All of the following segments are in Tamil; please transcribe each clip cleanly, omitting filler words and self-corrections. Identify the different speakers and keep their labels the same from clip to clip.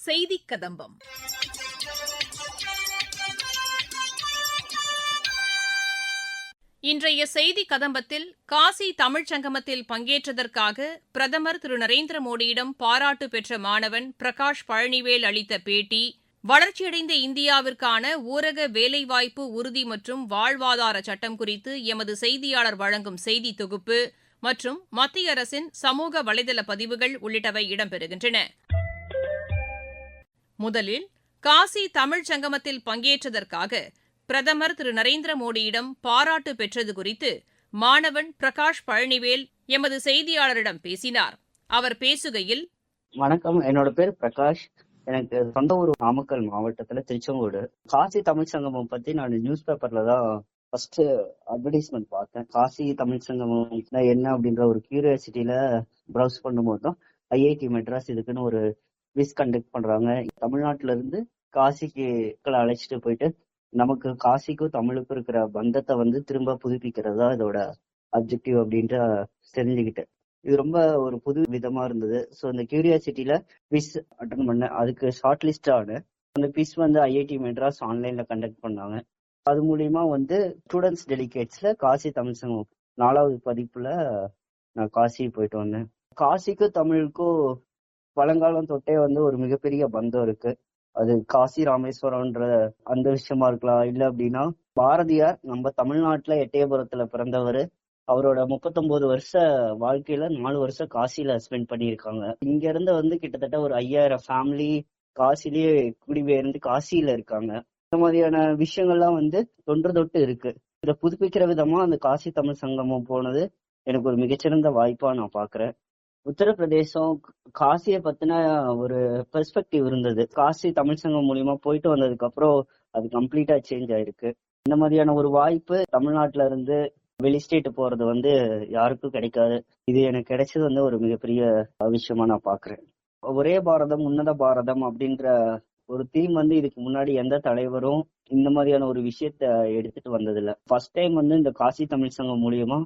Speaker 1: செய்திக் கதம்பம். இன்றைய செய்திக் கதம்பத்தில் காசி தமிழ்ச் சங்கமத்தில் பங்கேற்றதற்காக பிரதமர் திரு நரேந்திர மோடியிடம் பாராட்டு பெற்ற மாணவன் பிரகாஷ் பழனிவேல் அளித்த பேட்டி, வளர்ச்சியடைந்த இந்தியாவிற்கான ஊரக வேலைவாய்ப்பு உறுதி மற்றும் வாழ்வாதார சட்டம் குறித்து எமது செய்தியாளர் வழங்கும் செய்தி தொகுப்பு மற்றும் மத்திய அரசின் சமூக வலைதள பதிவுகள் உள்ளிட்டவை இடம்பெறுகின்றன. முதலில் காசி தமிழ்ச் சங்கமத்தில் பங்கேற்றதற்காக பிரதமர் திரு நரேந்திர மோடியிடம் பாராட்டு பெற்றது குறித்து மாணவன் பிரகாஷ் பழனிவேல் எமது செய்தியாளரிடம் பேசினார். அவர் பேசுகையில்,
Speaker 2: வணக்கம், என்னோட பேர் பிரகாஷ். எனக்கு சொந்த ஊர் நாமக்கல் மாவட்டத்துல திருச்செங்கோடு. காசி தமிழ் சங்கமம் பத்தி நான் நியூஸ் பேப்பர்ல தான் ஃபர்ஸ்ட் அட்வர்டைஸ்மெண்ட் பார்த்தேன். காசி தமிழ் சங்கமம் என்ன அப்படின்ற ஒரு கியூரியாசிட்டியில ப்ரௌஸ் பண்ணும்போது தான் ஐஐடி மெட்ராஸ் இதுக்குன்னு ஒரு குவிஸ் கண்டக்ட் பண்றாங்க. தமிழ்நாட்டுல இருந்து காசிக்கு அழைச்சிட்டு போயிட்டு நமக்கு காசிக்கும் தமிழுக்கும் இருக்கிற பந்தத்தை திரும்ப புதுப்பிக்கிறதா இதோட அப்ஜெக்டிவ் அப்படின்ட்டு தெரிஞ்சுக்கிட்டேன். இது ரொம்ப ஒரு புது விதமா இருந்தது. ஸோ இந்த கியூரியாசிட்டியில குவிஸ் அட்டன் பண்ணேன். அதுக்கு ஷார்ட் லிஸ்ட் ஆனேன். அந்த குவிஸ் ஐஐடி மெட்ராஸ் ஆன்லைன்ல கண்டக்ட் பண்ணாங்க. அது மூலியமா ஸ்டூடெண்ட்ஸ் டெலிகேட்ஸ்ல காசி தமிழ் சங்கம் 4வது பதிப்புல நான் காசி போயிட்டு வந்தேன். காசிக்கும் தமிழுக்கும் பழங்காலம் தொட்டே ஒரு மிகப்பெரிய பந்தம் இருக்கு. அது காசி ராமேஸ்வரம்ன்ற அந்த விஷயமா இருக்கலாம். இல்ல அப்படின்னா பாரதியார் நம்ம தமிழ்நாட்டுல எட்டயபுரத்துல பிறந்தவர். அவரோட 39 வருஷ வாழ்க்கையில 4 வருஷம் காசியில ஸ்பெண்ட் பண்ணியிருக்காங்க. இங்க இருந்து கிட்டத்தட்ட ஒரு 5000 ஃபேமிலி காசிலேயே குடிபெயர்ந்து காசியில இருக்காங்க. இந்த மாதிரியான விஷயங்கள்லாம் தொன்று தொட்டு இருக்கு. இதை புதுப்பிக்கிற விதமா அந்த காசி தமிழ் சங்கமம் போனது எனக்கு ஒரு மிகச்சிறந்த வாய்ப்பா நான் பாக்குறேன். உத்தரப்பிரதேசம் காசியை பத்தின ஒரு பெர்ஸ்பெக்டிவ் இருந்தது. காசி தமிழ் சங்கம் மூலியமா போயிட்டு வந்ததுக்கு அப்புறம் அது கம்ப்ளீட்டா சேஞ்ச் ஆயிருக்கு. இந்த மாதிரியான ஒரு வாய்ப்பு தமிழ்நாட்டுல இருந்து வெளி ஸ்டேட் போறது யாருக்கும் கிடைக்காது. இது எனக்கு கிடைச்சது ஒரு மிகப்பெரிய விஷயமா நான் பாக்குறேன். ஒரே பாரதம் உன்னத பாரதம் அப்படின்ற ஒரு தீம் இதுக்கு முன்னாடி எந்த தலைவரும் இந்த மாதிரியான ஒரு விஷயத்த எடுத்துட்டு வந்ததில்ல. ஃபர்ஸ்ட் டைம் இந்த காசி தமிழ் சங்கம் மூலியமா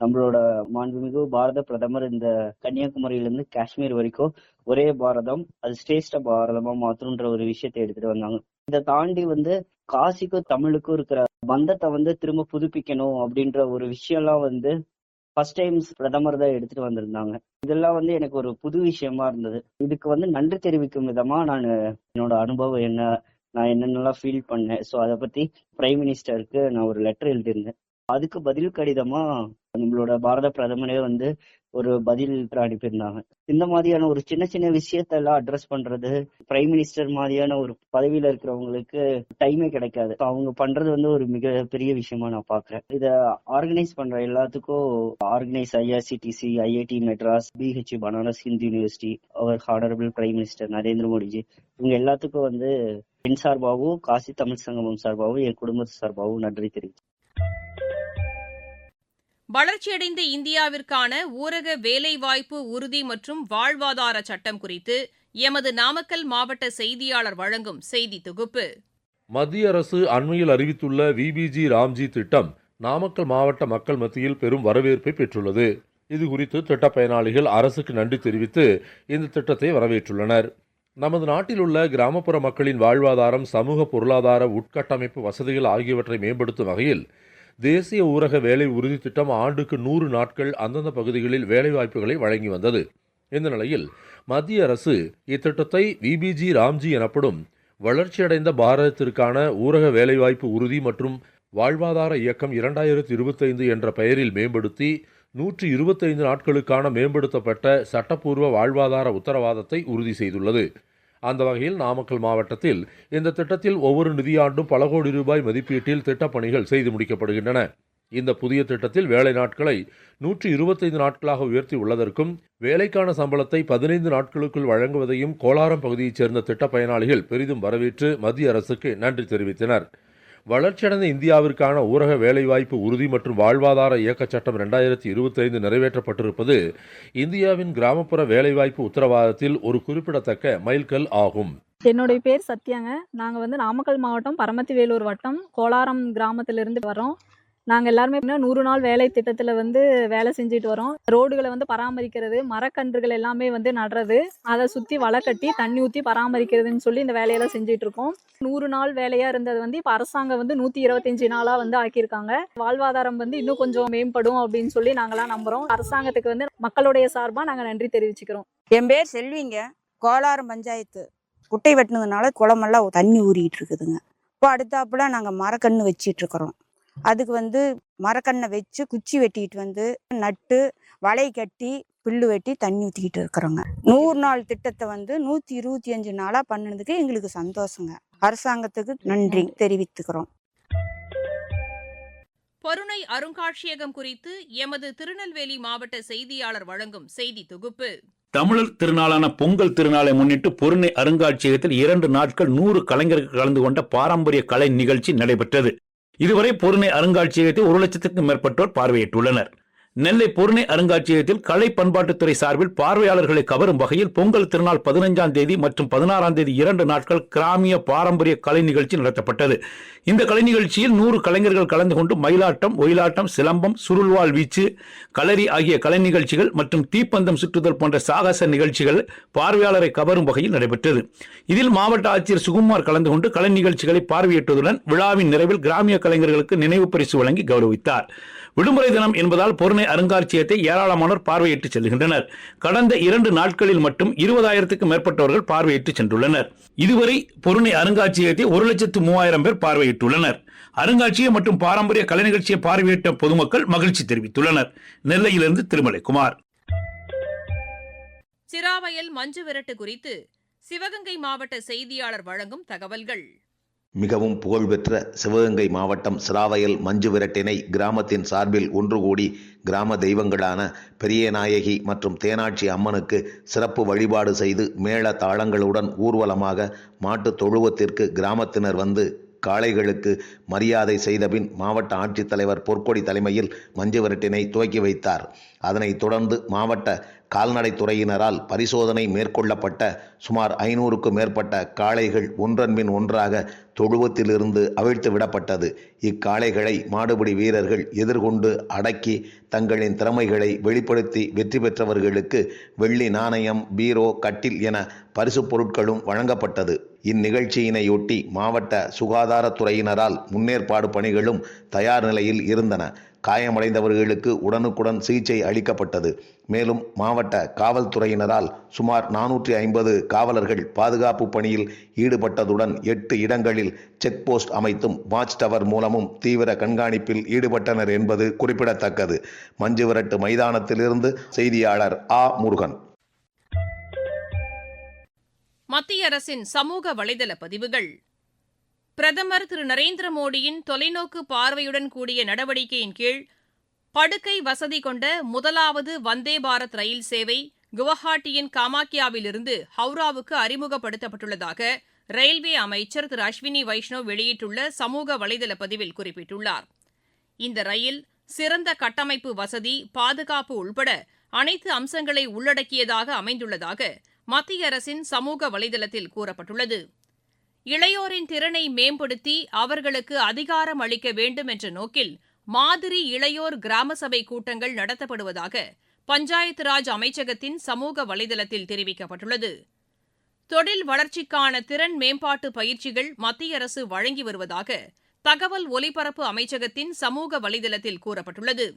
Speaker 2: நம்மளோட மாண்புமிகு பாரத பிரதமர் இந்த கன்னியாகுமரியிலிருந்து காஷ்மீர் வரைக்கும் ஒரே பாரதம், அது சிரேஷ்ட பாரதமா மாற்றணுன்ற ஒரு விஷயத்தை எடுத்துட்டு வந்தாங்க. இதை தாண்டி காசிக்கும் தமிழுக்கும் இருக்கிற பந்தத்தை திரும்ப புதுப்பிக்கணும் அப்படின்ற ஒரு விஷயம்லாம் ஃபர்ஸ்ட் டைம் பிரதமர் தான் எடுத்துட்டு வந்திருந்தாங்க. இதெல்லாம் எனக்கு ஒரு புது விஷயமா இருந்தது. இதுக்கு நன்றி தெரிவிக்கும் விதமா நான் என்னோட அனுபவம் என்ன, நான் என்னென்னலாம் ஃபீல் பண்ணேன், ஸோ அதை பத்தி பிரைம் மினிஸ்டருக்கு நான் ஒரு லெட்டர் எழுதியிருந்தேன். அதுக்கு பதில் கடிதமா நம்மளோட பாரத பிரதமரே ஒரு பதில் அனுப்பியிருந்தாங்க. இந்த மாதிரியான ஒரு சின்ன சின்ன விஷயத்தெல்லாம் அட்ரஸ் பண்றது பிரைம் மினிஸ்டர் மாதிரியான ஒரு பதவியில இருக்கிறவங்களுக்கு டைமே கிடைக்காது. அவங்க பண்றது ஒரு மிகப்பெரிய விஷயமா நான் பாக்குறேன். இதை ஆர்கனைஸ் பண்ற எல்லாத்துக்கும் organise IRCTC, IIT Madras, BHE Banaras Hindu university, அவர் honourable prime minister Narendra Modiji, இவங்க எல்லாத்துக்கும் என் சார்பாகவும் காசி தமிழ் சங்கமம் சார்பாகவும் என் குடும்பத்து சார்பாகவும் நன்றி தெரிவித்தேன்.
Speaker 1: வளர்ச்சியடைந்த இந்தியாவிற்கான ஊரக வேலைவாய்ப்பு உறுதி மற்றும் வாழ்வாதார சட்டம் குறித்து எமது நாமக்கல் மாவட்ட செய்தியாளர் வழங்கும் செய்தி தொகுப்பு.
Speaker 3: மத்திய அரசு அண்மையில் அறிவித்துள்ள விபிஜி ராம்ஜி திட்டம் நாமக்கல் மாவட்ட மக்கள் மத்தியில் பெரும் வரவேற்பை பெற்றுள்ளது. இதுகுறித்து திட்ட பயனாளிகள் அரசுக்கு நன்றி தெரிவித்து இந்த திட்டத்தை வரவேற்றுள்ளனர். நமது நாட்டில் உள்ள கிராமப்புற மக்களின் வாழ்வாதாரம், சமூக பொருளாதார உட்கட்டமைப்பு வசதிகள் ஆகியவற்றை மேம்படுத்தும் வகையில் தேசிய ஊரக வேலை உறுதி திட்டம் ஆண்டுக்கு 100 நாட்கள் அந்தந்த பகுதிகளில் வேலைவாய்ப்புகளை வழங்கி வந்தது. இந்த நிலையில் மத்திய அரசு இத்திட்டத்தை விபிஜி ராம்ஜி எனப்படும் வளர்ச்சியடைந்த பாரதத்திற்கான ஊரக வேலைவாய்ப்பு உறுதி மற்றும் வாழ்வாதார இயக்கம் 2025 என்ற பெயரில் மேம்படுத்தி 125 நாட்களுக்கான மேம்படுத்தப்பட்ட சட்டப்பூர்வ வாழ்வாதார உத்தரவாதத்தை உறுதி செய்துள்ளது. அந்த வகையில் நாமக்கல் மாவட்டத்தில் இந்த திட்டத்தில் ஒவ்வொரு நிதியாண்டும் பல கோடி ரூபாய் மதிப்பீட்டில் திட்டப்பணிகள் செய்து முடிக்கப்படுகின்றன. இந்த புதிய திட்டத்தில் வேலை நாட்களை 125 நாட்களாக உயர்த்தி உள்ளதற்கும் வேலைக்கான சம்பளத்தை 15 நாட்களுக்குள் வழங்குவதையும் கோலாரம் பகுதியைச் சேர்ந்த திட்ட பயனாளிகள் பெரிதும் வரவேற்று மத்திய அரசுக்கு நன்றி தெரிவித்தனர். வளர்ச்சியடைந்த இந்தியாவிற்கான ஊரக வேலைவாய்ப்பு உறுதி மற்றும் வாழ்வாதார இயக்க சட்டம் 2025 நிறைவேற்றப்பட்டிருப்பது இந்தியாவின் கிராமப்புற வேலைவாய்ப்பு உத்தரவாதத்தில் ஒரு குறிப்பிடத்தக்க மைல்கல் ஆகும்.
Speaker 4: என்னுடைய பேர் சத்யாங்க. நாங்கள் நாமக்கல் மாவட்டம் பரமத்தி வேலூர் வட்டம் கோலாரம் கிராமத்திலிருந்து வரோம். நாங்கள் எல்லாருமே 100 நாள் வேலை திட்டத்தில் வேலை செஞ்சுட்டு வரோம். ரோடுகளை பராமரிக்கிறது, மரக்கன்றுகள் எல்லாமே நடுறது, அதை சுற்றி வலை கட்டி தண்ணி ஊற்றி பராமரிக்கிறதுன்னு சொல்லி இந்த வேலையெல்லாம் செஞ்சுட்டு இருக்கோம். 100 நாள் வேலையாக இருந்தது இப்போ அரசாங்கம் 125 நாளாக ஆக்கியிருக்காங்க. வாழ்வாதாரம் இன்னும் கொஞ்சம் மேம்படும் அப்படின்னு சொல்லி நாங்களாம் நம்புகிறோம். அரசாங்கத்துக்கு மக்களுடைய சார்பாக நாங்கள் நன்றி தெரிவிச்சுக்கிறோம்.
Speaker 5: என் பேர் செல்விங்க. கோலாரம் பஞ்சாயத்து. குட்டை வெட்டினதுனால குளமெல்லாம் தண்ணி ஊறிட்டு இருக்குதுங்க. இப்போ அடுத்தாப்புல நாங்கள் மரக்கன்று வச்சிட்டு இருக்கிறோம். அதுக்கு மரக்கண்ணை வச்சு குச்சி வெட்டிட்டு நட்டு வலை கட்டி புல்லு வெட்டி தண்ணி ஊற்றிக்கிட்டு இருக்கிறோங்க. 100 நாள் திட்டத்தை 125 நாளாக பண்ணினதுக்கு எங்களுக்கு சந்தோஷங்க. அரசாங்கத்துக்கு நன்றி தெரிவித்துக்கிறோம்.
Speaker 1: பொருணை அருங்காட்சியகம் குறித்து எமது திருநெல்வேலி மாவட்ட செய்தியாளர் வழங்கும் செய்தி தொகுப்பு.
Speaker 6: தமிழர் திருநாளான பொங்கல் திருநாளை முன்னிட்டு பொருணை அருங்காட்சியகத்தில் 2 நாட்கள் 100 கலைஞர்கள் கலந்து கொண்ட பாரம்பரிய கலை நிகழ்ச்சி நடைபெற்றது. இதுவரை பொருணை அருங்காட்சியகத்தை 1 லட்சத்துக்கும் மேற்பட்டோர் பார்வையிட்டுள்ளனர். நெல்லை பொருணை அருங்காட்சியகத்தில் கலை பண்பாட்டுத்துறை சார்பில் பார்வையாளர்களை கவரும் வகையில் பொங்கல் திருநாள் 15ஆம் தேதி மற்றும் 16ஆம் தேதி 2 நாட்கள் கிராமிய பாரம்பரிய கலை நிகழ்ச்சி நடத்தப்பட்டது. இந்த கலை நிகழ்ச்சியில் 100 கலைஞர்கள் கலந்து கொண்டு மயிலாட்டம், ஒயிலாட்டம், சிலம்பம், சுருள்வாள் வீச்சு, களரி ஆகிய கலை நிகழ்ச்சிகள் மற்றும் தீப்பந்தம் சுற்றுதல் போன்ற சாகச நிகழ்ச்சிகள் பார்வையாளரை கவரும் வகையில் நடைபெற்றது. இதில் மாவட்ட ஆட்சியர் சுகுமார் கலந்து கொண்டு கலை நிகழ்ச்சிகளை பார்வையிட்டதுடன் விழாவின் நிறைவில் கிராமிய கலைஞர்களுக்கு நினைவு பரிசு வழங்கி கௌரவித்தார். விடுமுறை தினம் என்பதால் பொருணை அருங்காட்சியகத்தை ஏராளமானோர் பார்வையிட்டு செல்கின்றனர். கடந்த 2 நாட்களில் மட்டும் 20,000க்கும் மேற்பட்டவர்கள் பார்வையிட்டு சென்றுள்ளனர். இதுவரை பொருணை அருங்காட்சியகத்தை 1,03,000 பேர் பார்வையிட்டுள்ளனர். அருங்காட்சியகம் மற்றும் பாரம்பரிய கலை நிகழ்ச்சியை பார்வையிட்ட பொதுமக்கள் மகிழ்ச்சி தெரிவித்துள்ளனர். நெல்லையிலிருந்து திருமலைக்குமார்.
Speaker 1: சிராவயல் மஞ்சு விரட்டு குறித்து சிவகங்கை மாவட்ட செய்தியாளர் வழங்கும் தகவல்கள்.
Speaker 7: மிகவும் புகழ்பெற்ற சிவகங்கை மாவட்டம் சிராவயல் மஞ்சு விரட்டினை கிராமத்தின் சார்பில் ஒன்று கூடி கிராம தெய்வங்களான பெரியநாயகி மற்றும் தேனாட்சி அம்மனுக்கு சிறப்பு வழிபாடு செய்து மேள தாளங்களுடன் ஊர்வலமாக மாட்டு தொழுவத்திற்கு கிராமத்தினர் காளைகளுக்கு மரியாதை செய்தபின் மாவட்ட ஆட்சித்தலைவர் பொற்கொடி தலைமையில் மஞ்சு விரட்டினை துவக்கி வைத்தார். அதனைத் தொடர்ந்து மாவட்ட கால்நடைத்துறையினரால் பரிசோதனை மேற்கொள்ளப்பட்ட சுமார் 500க்கும் மேற்பட்ட காளைகள் ஒன்றன்பின் ஒன்றாக தொழுவத்திலிருந்து அவிழ்த்து விடப்பட்டது. இக்காளைகளை மாடுபிடி வீரர்கள் எதிர்கொண்டு அடக்கி தங்களின் திறமைகளை வெளிப்படுத்தி வெற்றி பெற்றவர்களுக்கு வெள்ளி நாணயம், பீரோ, கட்டில் என பரிசு பொருட்களும் வழங்கப்பட்டது. இந்நிகழ்ச்சியினையொட்டி மாவட்ட சுகாதாரத்துறையினரால் முன்னேற்பாடு பணிகளும் தயார் நிலையில் இருந்தன. காயமடைந்தவர்களுக்கு உடனுக்குடன் சிகிச்சை அளிக்கப்பட்டது. மேலும் மாவட்ட காவல்துறையினரால் சுமார் 450 காவலர்கள் பாதுகாப்பு பணியில் ஈடுபட்டதுடன் 8 இடங்களில் செக் போஸ்ட் அமைத்தும் வாட்ச் டவர் மூலமும் தீவிர கண்காணிப்பில் ஈடுபட்டனர் என்பது குறிப்பிடத்தக்கது. மஞ்சு விரட்டு மைதானத்திலிருந்து செய்தியாளர் ஆ. முருகன்.
Speaker 1: மத்திய அரசின் சமூக வலைதள பதிவுகள். பிரதமர் திரு நரேந்திர மோடியின் தொலைநோக்கு பார்வையுடன் கூடிய நடவடிக்கையின் கீழ் படுக்கை வசதி கொண்ட முதலாவது வந்தே பாரத் ரயில் சேவை குவஹாட்டியின் காமாக்கியாவிலிருந்து ஹவுராவுக்கு அறிமுகப்படுத்தப்பட்டுள்ளதாக ரயில்வே அமைச்சர் திரு அஸ்வினி வைஷ்ணவ் வெளியிட்டுள்ள சமூக வலைதள பதிவில் குறிப்பிட்டுள்ளார். இந்த ரயில் சிறந்த கட்டமைப்பு வசதி, பாதுகாப்பு உள்பட அனைத்து அம்சங்களை உள்ளடக்கியதாக அமைந்துள்ளதாக மத்திய அரசின் சமூக வலைதளத்தில் கூறப்பட்டுள்ளது. இளையோரின் திறனை மேம்படுத்தி அவர்களுக்கு அதிகாரம் அளிக்க வேண்டும் என்ற நோக்கில் மாதிரி இளையோர் கிராம சபை கூட்டங்கள் நடத்தப்படுவதாக பஞ்சாயத்து ராஜ் அமைச்சகத்தின் சமூக வலைதளத்தில் தெரிவிக்கப்பட்டுள்ளது. தொழில் வளர்ச்சிக்கான திறன் மேம்பாட்டு பயிற்சிகள் மத்திய அரசு வழங்கி வருவதாக தகவல் ஒலிபரப்பு அமைச்சகத்தின் சமூக வலைதளத்தில் கூறப்பட்டுள்ளது.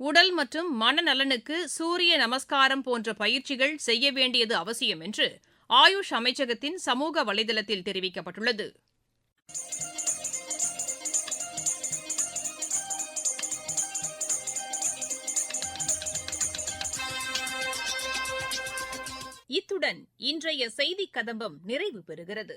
Speaker 1: உடல் மற்றும் மனநலனுக்கு சூரிய நமஸ்காரம் போன்ற பயிற்சிகள் செய்ய வேண்டியது அவசியம் என்று ஆயுஷ் அமைச்சகத்தின் சமூக வலைதளத்தில் தெரிவிக்கப்பட்டுள்ளது. இத்துடன் இன்றைய செய்திக் கதம்பம் நிறைவு பெறுகிறது.